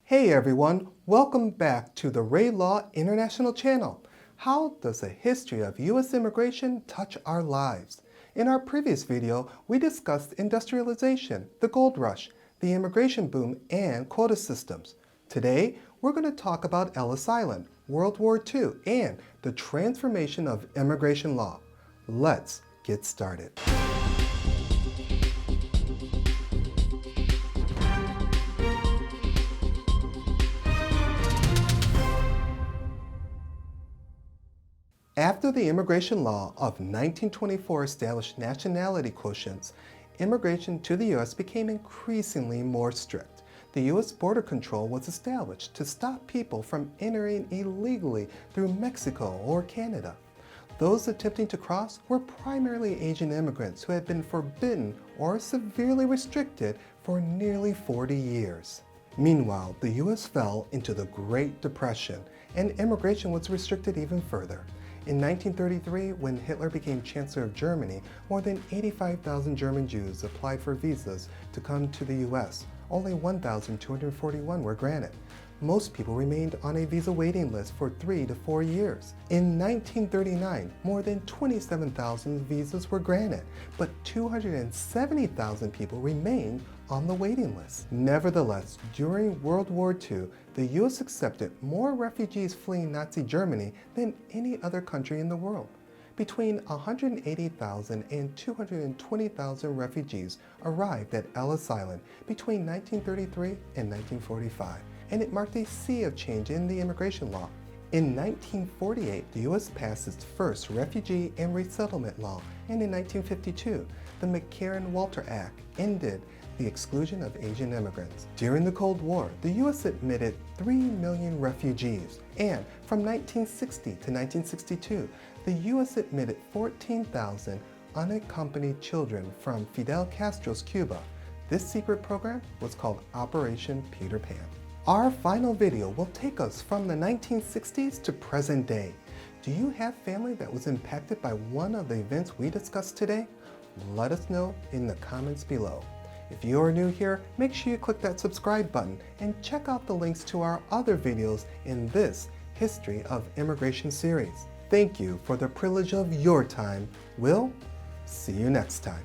Hey everyone, welcome back to the Ray Law International Channel. How does the history of U.S. immigration touch our lives? In our previous video, we discussed industrialization, the gold rush, the immigration boom, and quota systems. Today, we're going to talk about Ellis Island, World War II, and the transformation of immigration law. Let's get started. After the immigration law of 1924 established nationality quotients, immigration to the U.S. became increasingly more strict. The U.S. border control was established to stop people from entering illegally through Mexico or Canada. Those attempting to cross were primarily Asian immigrants who had been forbidden or severely restricted for nearly 40 years. Meanwhile, the U.S. fell into the Great Depression and immigration was restricted even further. In 1933, when Hitler became Chancellor of Germany, more than 85,000 German Jews applied for visas to come to the U.S. Only 1,241 were granted. Most people remained on a visa waiting list for 3 to 4 years. In 1939, more than 27,000 visas were granted, but 270,000 people remained on the waiting list. Nevertheless, during World War II, the U.S. accepted more refugees fleeing Nazi Germany than any other country in the world. Between 180,000 and 220,000 refugees arrived at Ellis Island between 1933 and 1945, and it marked a sea of change in the immigration law. In 1948, the U.S. passed its first Refugee and Resettlement Law, and in 1952, the McCarran-Walter Act ended the exclusion of Asian immigrants. During the Cold War, the U.S. admitted 3 million refugees, and from 1960 to 1962, the U.S. admitted 14,000 unaccompanied children from Fidel Castro's Cuba. This secret program was called Operation Peter Pan. Our final video will take us from the 1960s to present day. Do you have family that was impacted by one of the events we discussed today? Let us know in the comments below. If you are new here, make sure you click that subscribe button and check out the links to our other videos in this History of Immigration series. Thank you for the privilege of your time. We'll see you next time.